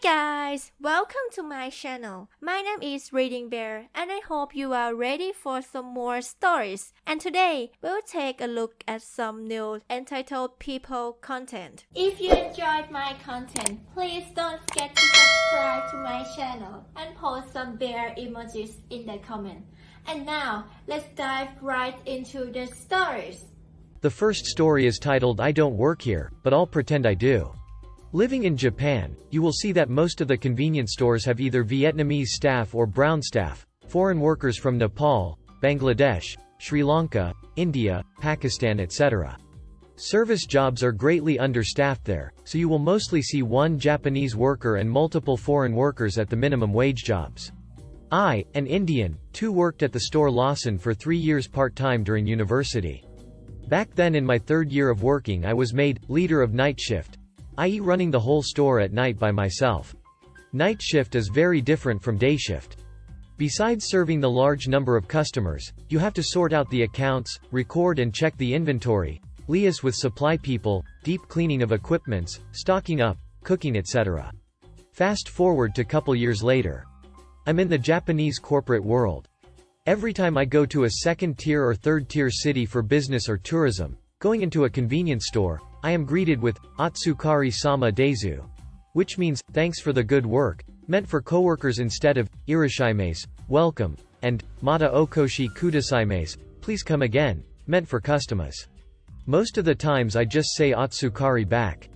guys, welcome to my channel. My name is ReadingBear and I hope you are ready for some more stories. And today, we'll take a look at some new entitled people content. If you enjoyed my content, please don't forget to subscribe to my channel and post some bear emojis in the comment. And now, let's dive right into the stories. The first story is titled I Don't Work Here, but I'll Pretend I Do. Living in Japan, you will see that most of the convenience stores have either Vietnamese staff or brown staff, foreign workers from Nepal, Bangladesh, Sri Lanka, India, Pakistan, etc. Service jobs are greatly understaffed there, so you will mostly see one Japanese worker and multiple foreign workers at the minimum wage jobs. I, an Indian, too worked at the store Lawson for 3 years part-time during university. Back then in my third year of working I was made leader of night shift, i.e. running the whole store at night by myself. Night shift is very different from day shift. Besides serving the large number of customers, you have to sort out the accounts, record and check the inventory, liaise with supply people, deep cleaning of equipments, stocking up, cooking etc. Fast forward to couple years later. I'm in the Japanese corporate world. Every time I go to a second-tier or third-tier city for business or tourism, going into a convenience store, I am greeted with, Otsukari-sama desu, which means, thanks for the good work, meant for coworkers instead of, irashimasu, welcome, and, mata okoshi kudasaimasu, please come again, meant for customers. Most of the times I just say Otsukari back.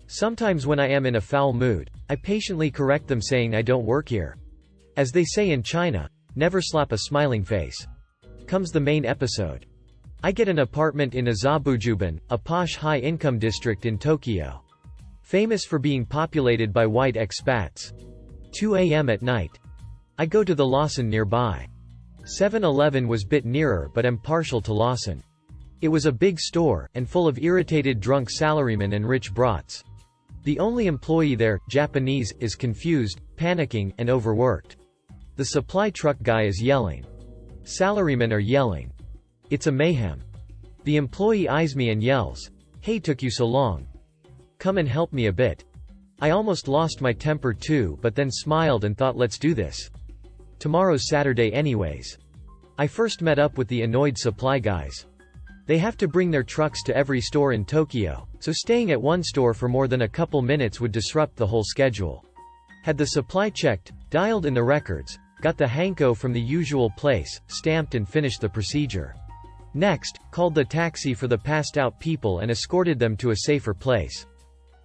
Sometimes when I am in a foul mood, I patiently correct them saying I don't work here. As they say in China, never slap a smiling face. Comes the main episode. I get an apartment in Azabujuban, a posh high-income district in Tokyo. Famous for being populated by white expats. 2 a.m. at night. I go to the Lawson nearby. 7-Eleven was bit nearer but am partial to Lawson. It was a big store, and full of irritated drunk salarymen and rich brats. The only employee there, Japanese, is confused, panicking, and overworked. The supply truck guy is yelling. Salarymen are yelling. It's a mayhem. The employee eyes me and yells, "Hey, took you so long. Come and help me a bit." I almost lost my temper too, but then smiled and thought let's do this. Tomorrow's Saturday anyways. I first met up with the annoyed supply guys. They have to bring their trucks to every store in Tokyo, so staying at one store for more than a couple minutes would disrupt the whole schedule. Had the supply checked, dialed in the records, got the hanko from the usual place, stamped and finished the procedure. Next, called the taxi for the passed out people and escorted them to a safer place.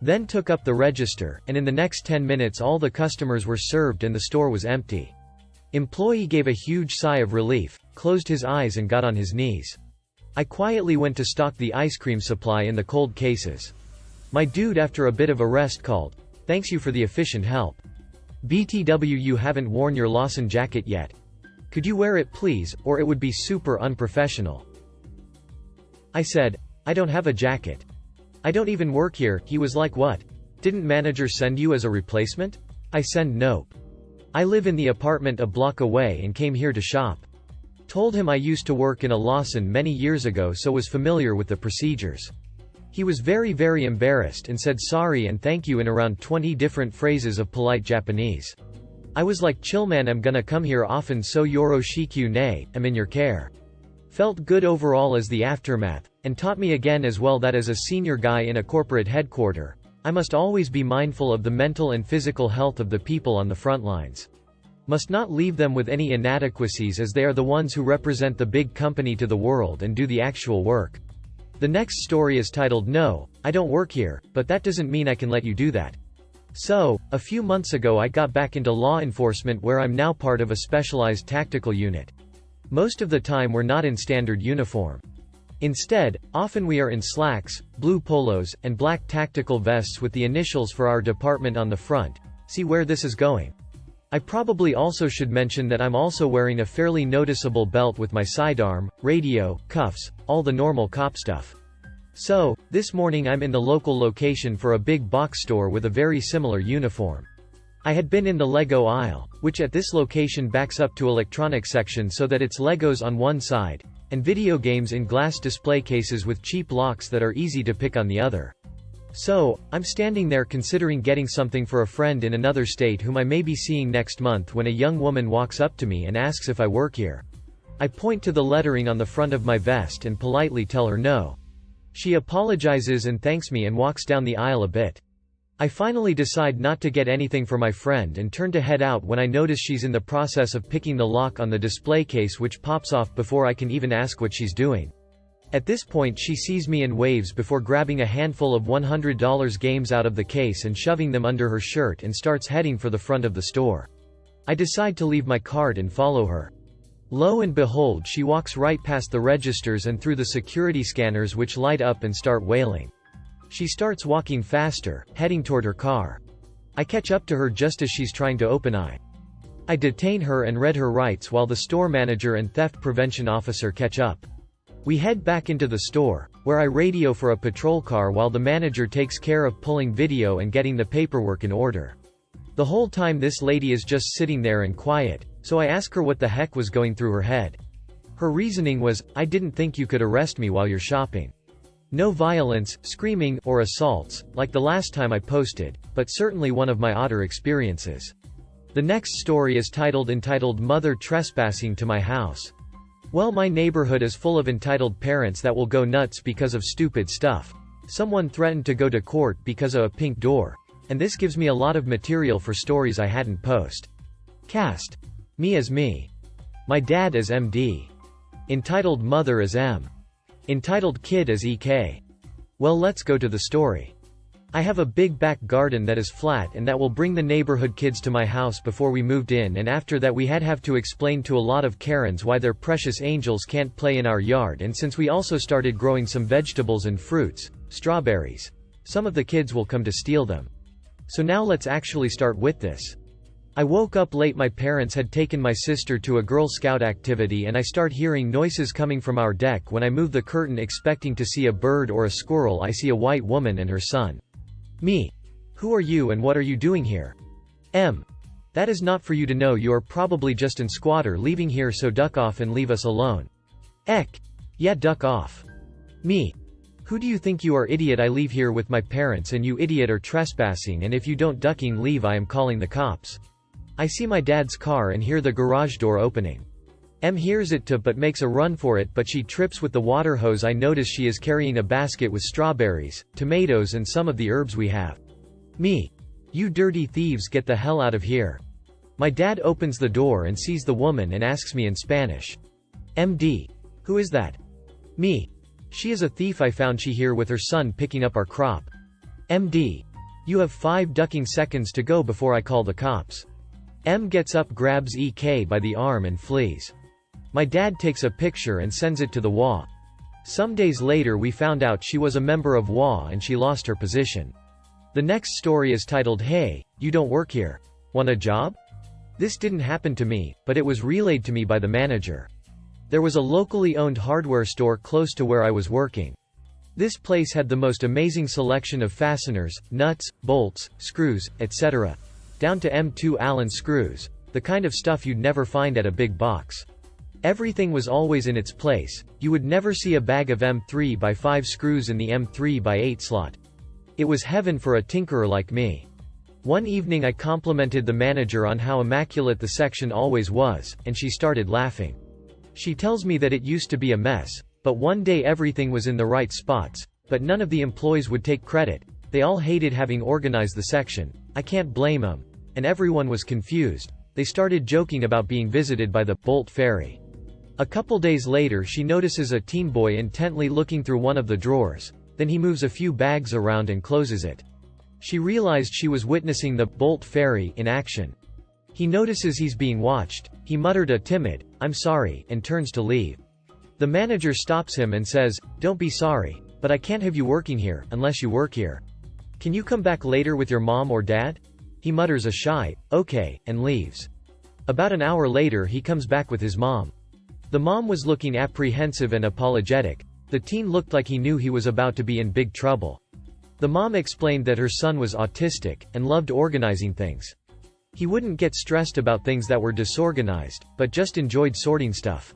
Then took up the register, and in the next 10 minutes all the customers were served and the store was empty. Employee gave a huge sigh of relief, closed his eyes and got on his knees. I quietly went to stock the ice cream supply in the cold cases. My dude after a bit of a rest called, "Thanks you for the efficient help. BTW, you haven't worn your Lawson jacket yet. Could you wear it please, or it would be super unprofessional." I said, "I don't have a jacket. I don't even work here." He was like, "What? Didn't manager send you as a replacement?" I said, "Nope. I live in the apartment a block away and came here to shop." Told him I used to work in a Lawson many years ago so was familiar with the procedures. He was very embarrassed and said sorry and thank you in around 20 different phrases of polite Japanese. I was like, "Chill man, I'm gonna come here often, so yoroshiku ne, I'm in your care." Felt good overall as the aftermath, and taught me again as well that as a senior guy in a corporate headquarter, I must always be mindful of the mental and physical health of the people on the front lines. Must not leave them with any inadequacies as they are the ones who represent the big company to the world and do the actual work. The next story is titled No, I Don't Work Here, but that doesn't mean I can let you do that. So, a few months ago I got back into law enforcement where I'm now part of a specialized tactical unit. Most of the time we're not in standard uniform. Instead, often we are in slacks, blue polos, and black tactical vests with the initials for our department on the front. See where this is going. I probably also should mention that I'm also wearing a fairly noticeable belt with my sidearm, radio, cuffs, all the normal cop stuff. So, this morning I'm in the local location for a big box store with a very similar uniform. I had been in the Lego aisle, which at this location backs up to electronics section so that it's Legos on one side, and video games in glass display cases with cheap locks that are easy to pick on the other. So, I'm standing there considering getting something for a friend in another state whom I may be seeing next month when a young woman walks up to me and asks if I work here. I point to the lettering on the front of my vest and politely tell her no. She apologizes and thanks me and walks down the aisle a bit. I finally decide not to get anything for my friend and turn to head out when I notice she's in the process of picking the lock on the display case, which pops off before I can even ask what she's doing. At this point she sees me and waves before grabbing a handful of $100 games out of the case and shoving them under her shirt and starts heading for the front of the store. I decide to leave my card and follow her. Lo and behold, she walks right past the registers and through the security scanners, which light up and start wailing. She starts walking faster, heading toward her car. I catch up to her just as she's trying to open. I detain her and read her rights while the store manager and theft prevention officer catch up. We head back into the store, where I radio for a patrol car while the manager takes care of pulling video and getting the paperwork in order. The whole time this lady is just sitting there and quiet, so I ask her what the heck was going through her head. Her reasoning was, "I didn't think you could arrest me while you're shopping. No violence, screaming, or assaults, like the last time I posted, but certainly one of my odder experiences." The next story is entitled Mother Trespassing to My House. Well, my neighborhood is full of entitled parents that will go nuts because of stupid stuff. Someone threatened to go to court because of a pink door. And this gives me a lot of material for stories I hadn't post. Cast. Me as me. My dad as MD. Entitled Mother as M. Entitled Kid as EK. Well, let's go to the story. I have a big back garden that is flat and that will bring the neighborhood kids to my house before we moved in, and after that we have to explain to a lot of Karens why their precious angels can't play in our yard, and since we also started growing some vegetables and fruits, strawberries, some of the kids will come to steal them. So now let's actually start with this. I woke up late. My parents had taken my sister to a Girl Scout activity and I start hearing noises coming from our deck. When I move the curtain expecting to see a bird or a squirrel, I see a white woman and her son. Me. Who are you and what are you doing here? M. That is not for you to know. You are probably just an squatter leaving here, so duck off and leave us alone. Eck. Yeah, duck off. Me. Who do you think you are, idiot? I leave here with my parents and you idiot are trespassing, and if you don't ducking leave I am calling the cops. I see my dad's car and hear the garage door opening. M hears it too but makes a run for it, but she trips with the water hose. I notice she is carrying a basket with strawberries, tomatoes and some of the herbs we have. Me. You dirty thieves, get the hell out of here. My dad opens the door and sees the woman and asks me in Spanish. MD. Who is that? Me. She is a thief. I found she here with her son picking up our crop. MD. You have 5 ducking seconds to go before I call the cops. M gets up, grabs EK by the arm and flees. My dad takes a picture and sends it to the WA. Some days later we found out she was a member of WA and she lost her position. The next story is titled, Hey, you don't work here. Want a job? This didn't happen to me, but it was relayed to me by the manager. There was a locally owned hardware store close to where I was working. This place had the most amazing selection of fasteners, nuts, bolts, screws, etc. Down to M2 Allen screws, the kind of stuff you'd never find at a big box. Everything was always in its place. You would never see a bag of M3x5 screws in the M3x8 slot. It was heaven for a tinkerer like me. One evening I complimented the manager on how immaculate the section always was, and she started laughing. She tells me that it used to be a mess, but one day everything was in the right spots, but none of the employees would take credit. They all hated having organized the section. I can't blame them. And everyone was confused. They started joking about being visited by the Bolt Fairy. A couple days later she notices a teen boy intently looking through one of the drawers. Then he moves a few bags around and closes it. She realized she was witnessing the Bolt Fairy in action. He notices he's being watched. He muttered a timid, "I'm sorry," and turns to leave. The manager stops him and says, "Don't be sorry, but I can't have you working here, unless you work here. Can you come back later with your mom or dad?" He mutters a shy, "Okay," and leaves. About an hour later he comes back with his mom. The mom was looking apprehensive and apologetic. The teen looked like he knew he was about to be in big trouble. The mom explained that her son was autistic, and loved organizing things. He wouldn't get stressed about things that were disorganized, but just enjoyed sorting stuff.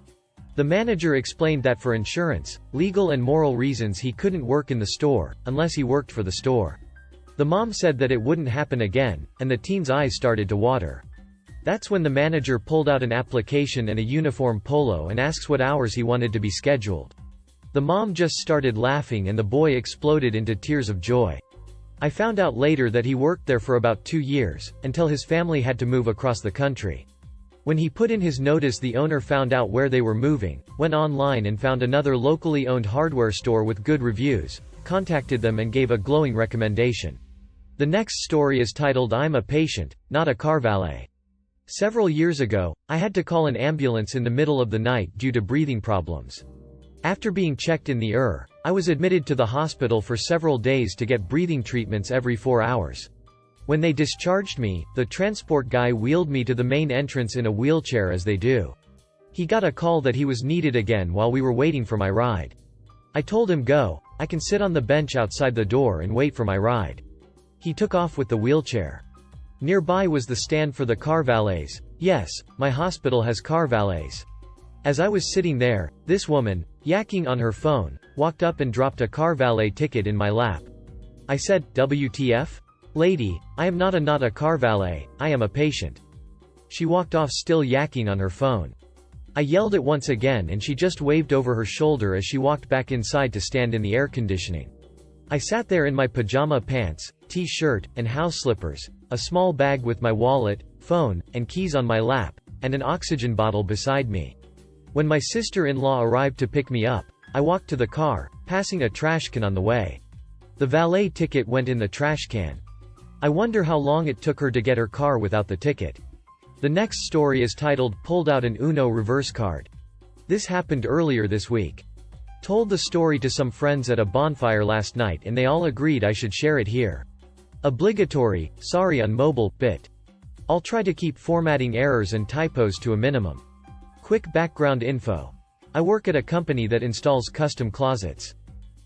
The manager explained that for insurance, legal and moral reasons he couldn't work in the store, unless he worked for the store. The mom said that it wouldn't happen again, and the teen's eyes started to water. That's when the manager pulled out an application and a uniform polo and asks what hours he wanted to be scheduled. The mom just started laughing and the boy exploded into tears of joy. I found out later that he worked there for about 2 years, until his family had to move across the country. When he put in his notice, the owner found out where they were moving, went online and found another locally owned hardware store with good reviews, contacted them and gave a glowing recommendation. The next story is titled I'm a Patient, Not a Car Valet. Several years ago, I had to call an ambulance in the middle of the night due to breathing problems. After being checked in the ER, I was admitted to the hospital for several days to get breathing treatments every 4 hours. When they discharged me, the transport guy wheeled me to the main entrance in a wheelchair as they do. He got a call that he was needed again while we were waiting for my ride. I told him go, I can sit on the bench outside the door and wait for my ride. He took off with the wheelchair. Nearby was the stand for the car valets. Yes, my hospital has car valets. As I was sitting there, this woman, yakking on her phone, walked up and dropped a car valet ticket in my lap. I said, WTF? Lady, I am not a car valet, I am a patient. She walked off still yakking on her phone. I yelled it once again and she just waved over her shoulder as she walked back inside to stand in the air conditioning. I sat there in my pajama pants, t-shirt, and house slippers, a small bag with my wallet, phone, and keys on my lap, and an oxygen bottle beside me. When my sister-in-law arrived to pick me up, I walked to the car, passing a trash can on the way. The valet ticket went in the trash can. I wonder how long it took her to get her car without the ticket. The next story is titled Pulled Out an Uno Reverse Card. This happened earlier this week. Told the story to some friends at a bonfire last night and they all agreed I should share it here. Obligatory, sorry on mobile, bit. I'll try to keep formatting errors and typos to a minimum. Quick background info. I work at a company that installs custom closets.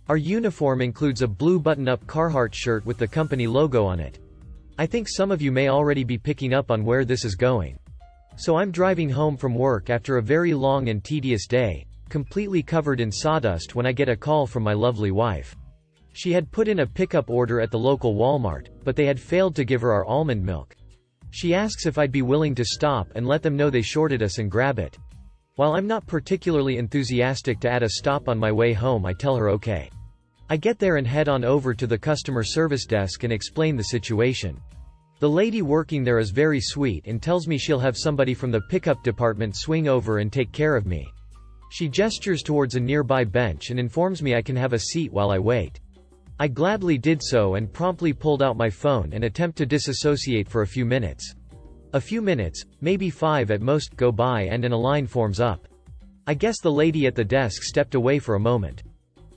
Our uniform includes a blue button-up Carhartt shirt with the company logo on it. I think some of you may already be picking up on where this is going. So I'm driving home from work after a very long and tedious day, completely covered in sawdust when I get a call from my lovely wife. She had put in a pickup order at the local Walmart, but they had failed to give her our almond milk. She asks if I'd be willing to stop and let them know they shorted us and grab it. While I'm not particularly enthusiastic to add a stop on my way home, I tell her okay. I get there and head on over to the customer service desk and explain the situation. The lady working there is very sweet and tells me she'll have somebody from the pickup department swing over and take care of me. She gestures towards a nearby bench and informs me I can have a seat while I wait. I gladly did so and promptly pulled out my phone and attempt to disassociate for a few minutes. A few minutes, maybe 5 at most, go by and a line forms up. I guess the lady at the desk stepped away for a moment.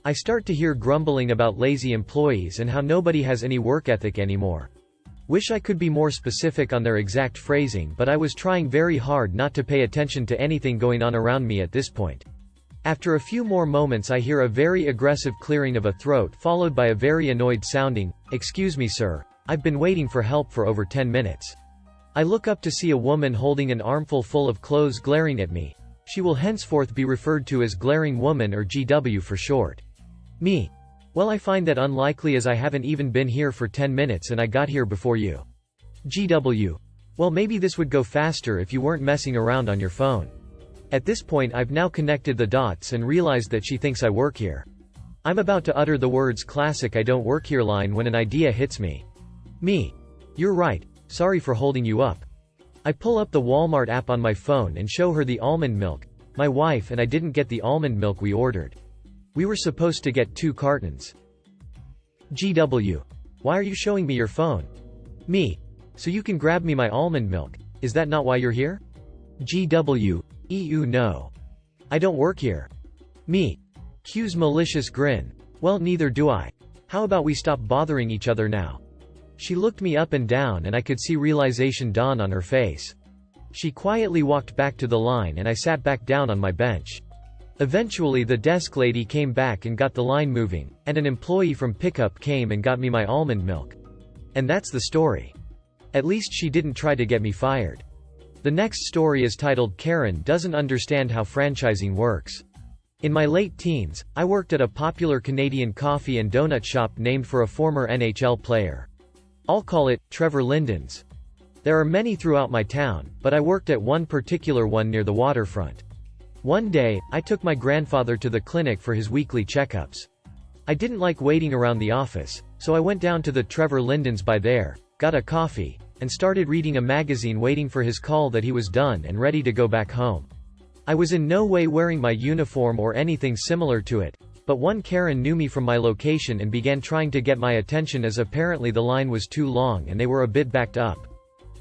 I start to hear grumbling about lazy employees and how nobody has any work ethic anymore. Wish I could be more specific on their exact phrasing, but I was trying very hard not to pay attention to anything going on around me at this point. After a few more moments I hear a very aggressive clearing of a throat followed by a very annoyed sounding, "Excuse me sir, I've been waiting for help for over 10 minutes. I look up to see a woman holding an armful full of clothes glaring at me. She will henceforth be referred to as Glaring Woman or GW for short. Me. Well, I find that unlikely as I haven't even been here for 10 minutes and I got here before you. GW. Well, maybe this would go faster if you weren't messing around on your phone. At this point I've now connected the dots and realized that she thinks I work here. I'm about to utter the words classic "I don't work here" line when an idea hits me. Me. You're right, sorry for holding you up. I pull up the Walmart app on my phone and show her the almond milk. My wife and I didn't get the almond milk we ordered. We were supposed to get 2 cartons. GW. Why are you showing me your phone? Me. So you can grab me my almond milk, is that not why you're here? GW. EU no. I don't work here. Me. Q's malicious grin. Well, neither do I. How about we stop bothering each other now? She looked me up and down and I could see realization dawn on her face. She quietly walked back to the line and I sat back down on my bench. Eventually the desk lady came back and got the line moving, and an employee from pickup came and got me my almond milk. And that's the story. At least she didn't try to get me fired. The next story is titled Karen Doesn't Understand How Franchising Works. In my late teens, I worked at a popular Canadian coffee and donut shop named for a former NHL player. I'll call it Trevor Linden's. There are many throughout my town, but I worked at one particular one near the waterfront. One day, I took my grandfather to the clinic for his weekly checkups. I didn't like waiting around the office, so I went down to the Trevor Linden's by there, got a coffee, and started reading a magazine waiting for his call that he was done and ready to go back home. I was in no way wearing my uniform or anything similar to it, but one Karen knew me from my location and began trying to get my attention as apparently the line was too long and they were a bit backed up.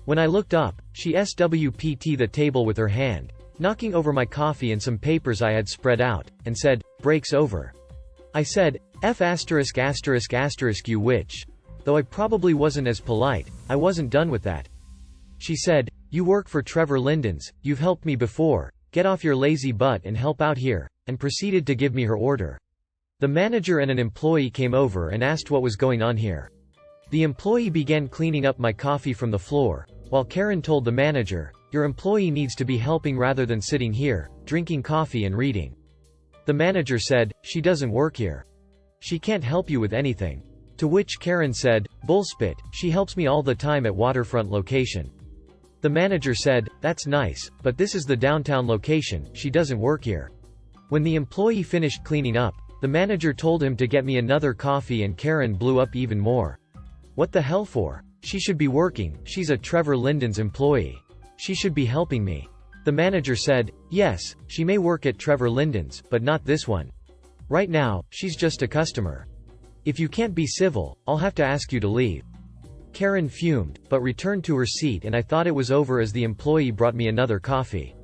When I looked up, she SWP'd the table with her hand, knocking over my coffee and some papers I had spread out, and said, "Breaks over." I said, "F*** you witch." Though I probably wasn't as polite, I wasn't done with that. She said, "You work for Trevor Linden's, you've helped me before, get off your lazy butt and help out here," and proceeded to give me her order. The manager and an employee came over and asked what was going on here. The employee began cleaning up my coffee from the floor, while Karen told the manager, "Your employee needs to be helping rather than sitting here, drinking coffee and reading." The manager said, "She doesn't work here. She can't help you with anything." To which Karen said, "Bullspit, she helps me all the time at waterfront location." The manager said, "That's nice, but this is the downtown location, she doesn't work here." When the employee finished cleaning up, the manager told him to get me another coffee and Karen blew up even more. "What the hell for? She should be working, she's a Trevor Linden's employee. She should be helping me." The manager said, "Yes, she may work at Trevor Linden's, but not this one. Right now, she's just a customer. If you can't be civil, I'll have to ask you to leave." Karen fumed, but returned to her seat and I thought it was over as the employee brought me another coffee.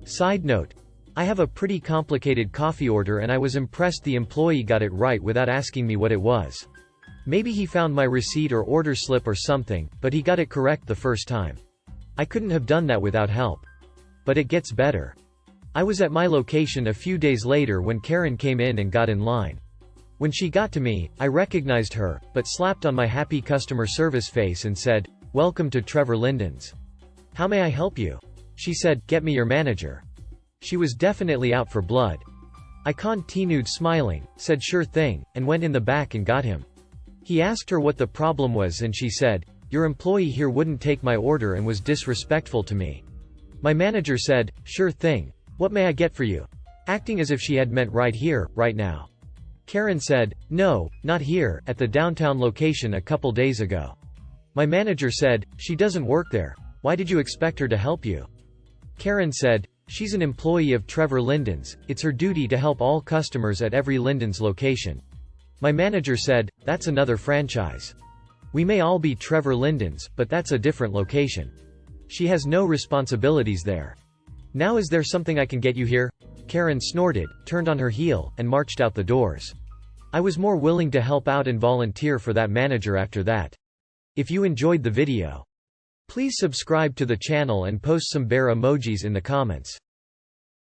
Side note: I have a pretty complicated coffee order and I was impressed the employee got it right without asking me what it was. Maybe he found my receipt or order slip or something, but he got it correct the first time. I couldn't have done that without help. But it gets better. I was at my location a few days later when Karen came in and got in line. When she got to me, I recognized her, but slapped on my happy customer service face and said, "Welcome to Trevor Linden's. How may I help you?" She said, "Get me your manager." She was definitely out for blood. I continued smiling, said sure thing, and went in the back and got him. He asked her what the problem was and she said, "Your employee here wouldn't take my order and was disrespectful to me." My manager said, "Sure thing. What may I get for you?" acting as if she had meant right here, right now. Karen said, "No, not here, at the downtown location a couple days ago." My manager said, "She doesn't work there. Why did you expect her to help you?" Karen said, "She's an employee of Trevor Linden's, it's her duty to help all customers at every Linden's location." My manager said, "That's another franchise. We may all be Trevor Linden's, but that's a different location. She has no responsibilities there. Now is there something I can get you here?" Karen snorted, turned on her heel, and marched out the doors. I was more willing to help out and volunteer for that manager after that. If you enjoyed the video, please subscribe to the channel and post some bear emojis in the comments.